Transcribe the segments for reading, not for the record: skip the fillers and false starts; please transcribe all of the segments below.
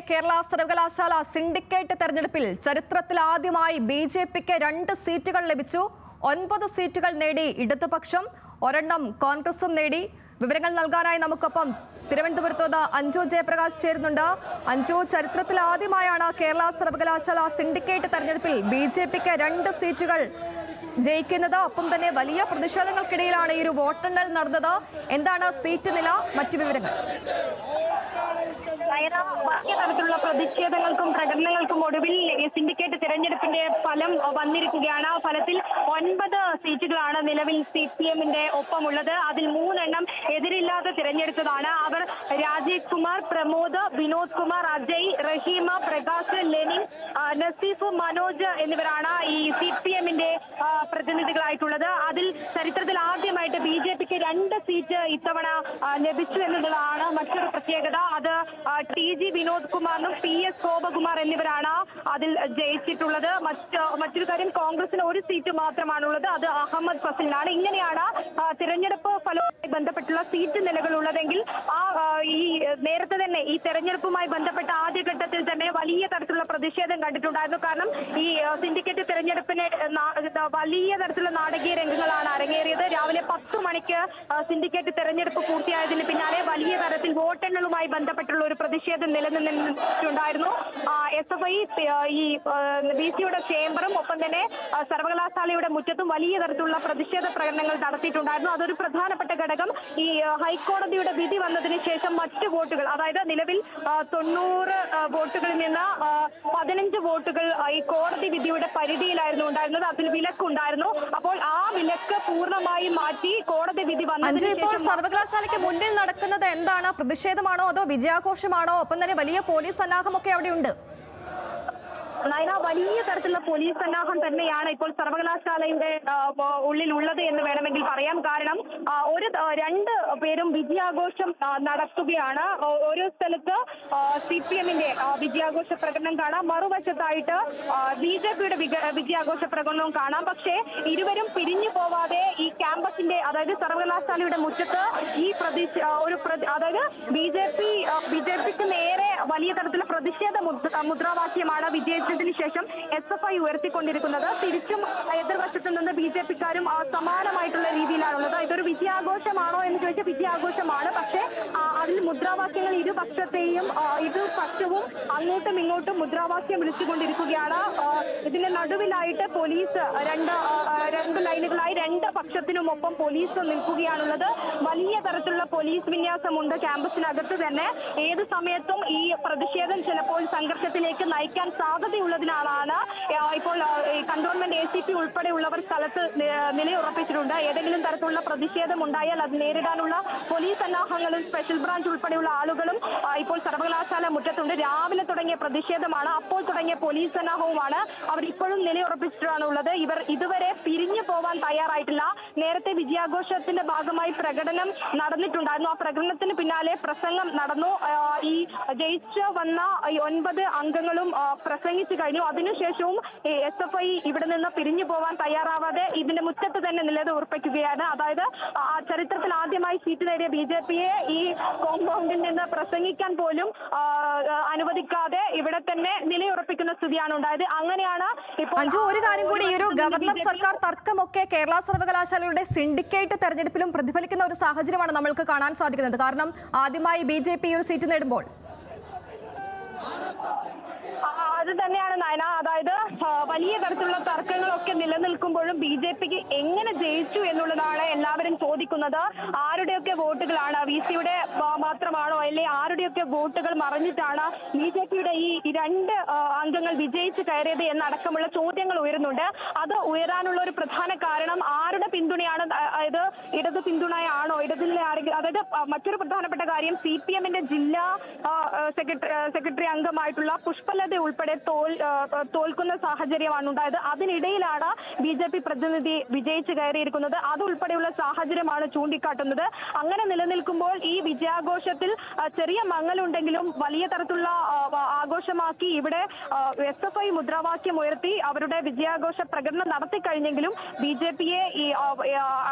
കേരള സർവകലാശാല സിൻഡിക്കേറ്റ് തെരഞ്ഞെടുപ്പിൽ ചരിത്രത്തിലാദ്യമായി ബിജെപിക്ക് 2 സീറ്റുകൾ ലഭിച്ചു. 9 സീറ്റുകൾ നേടി ഇടതുപക്ഷം, ഒരെണ്ണം കോൺഗ്രസും നേടി. വിവരങ്ങൾ നൽകാനായി നമുക്കൊപ്പം തിരുവനന്തപുരത്ത് അഞ്ജു ജയപ്രകാശ് ചേരുന്നുണ്ട്. അഞ്ജു, ചരിത്രത്തിലാദ്യമായാണ് കേരള സർവകലാശാല സിൻഡിക്കേറ്റ് തെരഞ്ഞെടുപ്പിൽ ബിജെപിക്ക് 2 സീറ്റുകൾ ജയിക്കുന്നത്. ഒപ്പം തന്നെ വലിയ പ്രതിഷേധങ്ങൾക്കിടയിലാണ് ഈ ഒരു വോട്ടെണ്ണൽ നടന്നത്. എന്താണ് സീറ്റ് നില, മറ്റു വിവരങ്ങൾ? വലിയ തരത്തിലുള്ള പ്രതിഷേധങ്ങൾക്കും പ്രകടനങ്ങൾക്കും ഒടുവിൽ സിൻഡിക്കേറ്റ് തെരഞ്ഞെടുപ്പിന്റെ ഫലം വന്നിരിക്കുകയാണ്. ഫലത്തിൽ 9 സീറ്റുകളാണ് നിലവിൽ CPM-ന്റെ ഒപ്പമുള്ളത്. അതിൽ 3 എണ്ണം എതിരില്ലാതെ തിരഞ്ഞെടുത്തതാണ്. അവർ രാജേഷ് കുമാർ, പ്രമോദ്, വിനോദ് കുമാർ, അജയ്, റഹീമ, പ്രകാശ്, ലെനിൻ, നസീഫ്, മനോജ് എന്നിവരാണ് ഈ CPM-ന്റെ പ്രതിനിധികളായിട്ടുള്ളത്. അതിൽ ചരിത്രത്തിൽ ആദ്യമായിട്ട് BJP-ക്ക് 2 സീറ്റ് ഇത്തവണ ലഭിച്ചു എന്നുള്ളതാണ് മറ്റൊരു പ്രത്യേകത. അത് TG വിനോദ് കുമാറിനും PS ഗോപകുമാർ എന്നിവരാണ് അതിൽ ജയിച്ചിട്ടുള്ളത്. മറ്റൊരു കാര്യം, കോൺഗ്രസിന് 1 സീറ്റ് മാത്രമാണുള്ളത്. അത് അഹമ്മദ് ഫസലിനാണ്. ഇങ്ങനെയാണ് തിരഞ്ഞെടുപ്പ് ഫലവുമായി ബന്ധപ്പെട്ടുള്ള സീറ്റ് നിലകളുള്ളതെങ്കിൽ ഈ നേരത്തെ തന്നെ ഈ തെരഞ്ഞെടുപ്പുമായി ബന്ധപ്പെട്ട ആദ്യഘട്ടത്തിൽ തന്നെ വലിയ തരത്തിലുള്ള പ്രതിഷേധം കണ്ടിട്ടുണ്ടായിരുന്നു. കാരണം ഈ സിൻഡിക്കേറ്റ് തെരഞ്ഞെടുപ്പിന് വലിയ തരത്തിലുള്ള നാടകീയ രംഗങ്ങളാണ് അരങ്ങേറിയത്. രാവിലെ 10 മണിക്ക് സിൻഡിക്കേറ്റ് തെരഞ്ഞെടുപ്പ് പൂർത്തിയായതിന് പിന്നാലെ വലിയ തരത്തിൽ വോട്ടെണ്ണലുമായി ബന്ധപ്പെട്ടുള്ള ഒരു പ്രതിഷേധം നിലനിന്നിട്ടുണ്ടായിരുന്നു. SFI ഈ VC-യുടെ ചേംബറും ഒപ്പം തന്നെ സർവകലാശാലയുടെ മുറ്റത്തും വലിയ തരത്തിലുള്ള പ്രതിഷേധ പ്രകടനങ്ങൾ നടത്തിയിട്ടുണ്ടായിരുന്നു. അതൊരു പ്രധാനപ്പെട്ട ഘടകം. ഈ ഹൈക്കോടതിയുടെ വിധി വന്നതിന് ശേഷം മറ്റ് വോട്ടുകൾ, അതായത് നിലവിൽ 90 വോട്ടുകളിൽ നിന്ന് 15 വോട്ടുകൾ ഈ കോടതി വിധിയുടെ പരിധിയിലായിരുന്നു ഉണ്ടായിരുന്നത്. അതിൽ വിലക്കുണ്ടായിരുന്നു. അപ്പോൾ ആ വിലക്ക് പൂർണ്ണമായി മാറ്റി കോടതി വിധി വന്നതിന് ശേഷം സർവകലാശാലയ്ക്ക് മുന്നിൽ നടക്കുന്നത് എന്താണ്? പ്രതിഷേധമാണോ അതോ വിജയാഘോഷമാണോ? ഒപ്പം തന്നെ വലിയ പോലീസ് സന്നാഹമൊക്കെ അവിടെയുണ്ട്. വലിയ തരത്തിലുള്ള പോലീസ് സന്നാഹം തന്നെയാണ് ഇപ്പോൾ സർവകലാശാലയുടെ ഉള്ളിലുള്ളത് എന്ന് വേണമെങ്കിൽ പറയാം. കാരണം 2 പേരും വിജയാഘോഷം നടത്തുകയാണ്. ഓരോ സ്ഥലത്ത് CPM-ന്റെ വിജയാഘോഷ പ്രകടനം കാണാം, മറുവശത്തായിട്ട് BJP-യുടെ വിജയാഘോഷ പ്രകടനവും കാണാം. പക്ഷേ ഇരുവരും പിരിഞ്ഞു പോവാതെ ഈ ക്യാമ്പസിന്റെ, അതായത് സർവകലാശാലയുടെ മുറ്റത്ത് ഈ അതായത് BJPക്ക് നേരെ വലിയ തരത്തിലുള്ള പ്രതിഷേധ മുദ്രാവാക്യമാണ് വിജയിച്ചതിന് ശേഷം SFI ഉയർത്തിക്കൊണ്ടിരിക്കുന്നത്. തിരിച്ചും എതിർവശത്തു നിന്ന് BJP-ക്കാരും സമാനമായിട്ടുള്ള രീതിയിലാണുള്ളത്. ഇതൊരു വിജയാഘോഷമാണോ എന്ന് ചോദിച്ചാൽ വിജയാഘോഷമാണ്. പക്ഷേ അതിൽ മുദ്രാവാക്യങ്ങൾ ഇരുപക്ഷത്തെയും ഇരുപക്ഷവും അങ്ങോട്ടും ഇങ്ങോട്ടും മുദ്രാവാക്യം വിളിച്ചുകൊണ്ടിരിക്കുകയാണ്. ഇതിന്റെ നടുവിലായിട്ട് പോലീസ് രണ്ട് ലൈനുകളായി 2 പക്ഷത്തിനുമൊപ്പം പോലീസ് നിൽക്കുകയാണുള്ളത്. വലിയ തരത്തിലുള്ള പോലീസ് വിന്യാസമുണ്ട് ക്യാമ്പസിനകത്ത് തന്നെ. ഏത് സമയത്തും ഈ പ്രതിഷേധം ചിലപ്പോൾ സംഘർഷത്തിലേക്ക് നയിക്കാൻ സാധ്യതയുള്ളതിനാലാണ് ഇപ്പോൾ കന്റോൺമെന്റ് ACP ഉൾപ്പെടെയുള്ളവർ സ്ഥലത്ത് നിലയുറപ്പിച്ചിട്ടുണ്ട്. ഏതെങ്കിലും തരത്തിലുള്ള പ്രതിഷേധം ഉണ്ടായാൽ അത് നേരിടാനുള്ള പോലീസ് സന്നാഹങ്ങളും സ്പെഷ്യൽ ബ്രാഞ്ച് ഉൾപ്പെടെയുള്ള ആളുകളും ഇപ്പോൾ സർവകലാശാല മുറ്റത്തുണ്ട്. രാവിലെ തുടങ്ങിയ പ്രതിഷേധമാണ്, അപ്പോൾ തുടങ്ങിയ പോലീസ് സന്നാഹവുമാണ്. അവർ ഇപ്പോഴും നിലയുറപ്പിച്ചിട്ടാണുള്ളത്. ഇവർ ഇതുവരെ പിരിഞ്ഞു പോവാൻ തയ്യാറായിട്ടില്ല. നേരത്തെ വിജയാഘോഷത്തിന്റെ ഭാഗമായി പ്രകടനം നടന്നിട്ടുണ്ടായിരുന്നു. ആ പ്രകടനത്തിന് പിന്നാലെ പ്രസംഗം നടന്നു. ഈ ജയിച്ചു വന്ന 9 അംഗങ്ങളും പ്രസംഗിച്ചു കഴിഞ്ഞു. അതിനുശേഷവും SFI ഇവിടെ നിന്ന് പിരിഞ്ഞു പോവാൻ തയ്യാറാവാതെ ഇതിന്റെ മുറ്റത്ത് തന്നെ നിലയുറപ്പിക്കുകയാണ്. അതായത് ചരിത്രത്തിൽ ആദ്യമായി സീറ്റ് നേടിയ BJP-യെ ഈ കോമ്പൗണ്ടിൽ നിന്ന് പ്രസംഗിക്കാൻ പോലും അനുവദിക്കാതെ ഇവിടെ തന്നെ നിലയുറപ്പിക്കുന്ന സ്ഥിതിയാണ് ഉണ്ടായത്. അങ്ങനെയാണ് ഇപ്പോൾ അഞ്ജു, ഒരു കാര്യം കൂടി, ഈ ഒരു ഗവർണർ സർക്കാർ തർക്കമൊക്കെ കേരള സർവകലാശാലയുടെ സിൻഡിക്കേറ്റ് തെരഞ്ഞെടുപ്പിലും പ്രതിഫലിക്കുന്ന ഒരു സാഹചര്യമാണ് നമ്മൾക്ക് കാണാൻ സാധിക്കുന്നത്. കാരണം ആദ്യമായി BJP ഒരു സീറ്റ് നേടുമ്പോൾ അത് തന്നെയാണ് നയന. അതായത് വലിയ തരത്തിലുള്ള തർക്കങ്ങളൊക്കെ നിലനിൽക്കുമ്പോഴും BJP-ക്ക് എങ്ങനെ ജയിച്ചു എന്നുള്ളതാണ് എല്ലാവരും ചോദിക്കുന്നത്. ആരുടെയൊക്കെ വോട്ടുകളാണ്, VC-യുടെ മാത്രമാണോ, അല്ലെങ്കിൽ ആരുടെയൊക്കെ വോട്ടുകൾ മറിഞ്ഞിട്ടാണ് BJP-യുടെ ഈ 2 അംഗങ്ങൾ വിജയിച്ചു കയറിയത് എന്നടക്കമുള്ള ചോദ്യങ്ങൾ ഉയരുന്നുണ്ട്. അത് ഉയരാനുള്ള ഒരു പ്രധാന കാരണം ആരുടെ പിന്തുണയാണ്, അതായത് ഇടതു പിന്തുണയാണോ, ഇടതിലെ ആരെങ്കിലും. അതായത് മറ്റൊരു പ്രധാനപ്പെട്ട കാര്യം, CPM-ന്റെ ജില്ലാ സെക്രട്ടറി അംഗമായിട്ടുള്ള പുഷ്പലത ഉൾപ്പെടെ തോൽക്കുന്ന സാഹചര്യമാണ് ഉണ്ടായത്. അതിനിടയിലാണ് BJP പ്രതിനിധി വിജയിച്ചു കയറിയിരിക്കുന്നത്. അതുൾപ്പെടെയുള്ള സാഹചര്യമാണ് ചൂണ്ടിക്കാട്ടുന്നത്. അങ്ങനെ നിലനിൽക്കുമ്പോൾ ഈ വിജയാഘോഷത്തിൽ ചെറിയ മങ്ങലുണ്ടെങ്കിലും വലിയ തരത്തിലുള്ള ആഘോഷമാക്കി ഇവിടെ SFI മുദ്രാവാക്യം ഉയർത്തി അവരുടെ വിജയാഘോഷ പ്രകടനം നടത്തി കഴിഞ്ഞെങ്കിലും BJP-യെ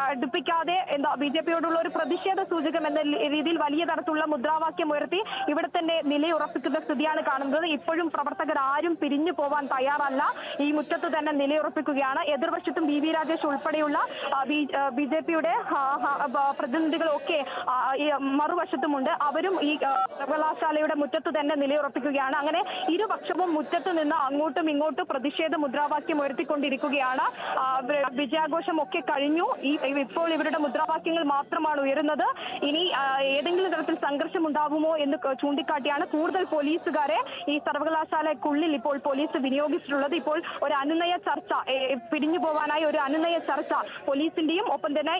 അടുപ്പിക്കാതെ BJP-യോടുള്ള ഒരു പ്രതിഷേധ സൂചകം എന്ന രീതിയിൽ വലിയ തരത്തിലുള്ള മുദ്രാവാക്യം ഉയർത്തി ഇവിടെ തന്നെ നിലയുറപ്പിക്കുന്ന സ്ഥിതിയാണ് കാണുന്നത്. ഇപ്പോഴും പ്രവർത്തകർ ആരും പിരിഞ്ഞു പോവാൻ തയ്യാറല്ല, ഈ മുറ്റത്ത് തന്നെ നിലയുറപ്പിക്കുകയാണ്. എതിർവശത്തും BV രാജേഷ് ഉൾപ്പെടെയുള്ള BJP-യുടെ പ്രതിനിധികളൊക്കെ മറുവശത്തുമുണ്ട്. അവരും ഈ സർവകലാശാലയുടെ മുറ്റത്ത് തന്നെ നിലയുറപ്പിക്കുകയാണ്. അങ്ങനെ ഇരുപക്ഷവും മുറ്റത്ത് നിന്ന് അങ്ങോട്ടും ഇങ്ങോട്ടും പ്രതിഷേധ മുദ്രാവാക്യം ഉയർത്തിക്കൊണ്ടിരിക്കുകയാണ്. വിജയാഘോഷം ഒക്കെ കഴിഞ്ഞു. ഇപ്പോൾ ഇവരുടെ മുദ്രാവാക്യങ്ങൾ മാത്രമാണ് ഉയരുന്നത്. ഇനി ഏതെങ്കിലും തരത്തിൽ സംഘർഷം ഉണ്ടാകുമോ എന്ന് ചൂണ്ടിക്കാട്ടിയാണ് കൂടുതൽ പോലീസുകാരെ ഈ സർവകലാശാലയ്ക്കുള്ളിൽ ഇപ്പോൾ പോലീസ് വിനിയോഗിച്ചിട്ടുള്ളത്. ഇപ്പോൾ ഒരു അനുനയ ചർച്ച, പിരിഞ്ഞു പോവാനായി ഒരു അനുനയ ചർച്ച പോലീസിന്റെയും ഒപ്പം തന്നെ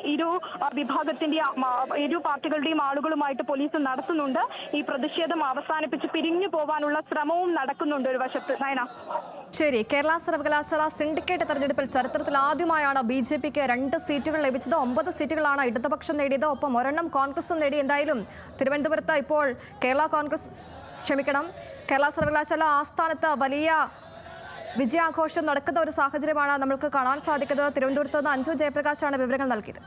ഇരു പാർട്ടികളുടെയും ആളുകളുമായിട്ട് പോലീസ് നടത്തുന്നുണ്ട്. ഈ പ്രതിഷേധം അവസാനിപ്പിച്ച് പിരിഞ്ഞു പോവാനുള്ള ശ്രമവും നടക്കുന്നുണ്ട് ഒരു വശത്ത്. നയന, ശരി. കേരള സർവകലാശാല സിൻഡിക്കേറ്റ് തെരഞ്ഞെടുപ്പിൽ ചരിത്രത്തിൽ ആദ്യമായാണ് BJP-ക്ക് 2 സീറ്റുകൾ ലഭിച്ചത്. 9 സീറ്റുകളാണ് ഇടതുപക്ഷം നേടിയത്, ഒപ്പം 1 കോൺഗ്രസും നേടി. എന്തായാലും തിരുവനന്തപുരത്ത് ഇപ്പോൾ കേരള സർവകലാശാല ആസ്ഥാനത്ത് വലിയ വിജയാഘോഷം നടക്കുന്ന ഒരു സാഹചര്യമാണ് നമുക്ക് കാണാൻ സാധിക്കുന്നത്. തിരുവനന്തപുരത്ത് നിന്ന് അഞ്ജു ജയപ്രകാശാണ് വിവരങ്ങൾ നൽകിയത്.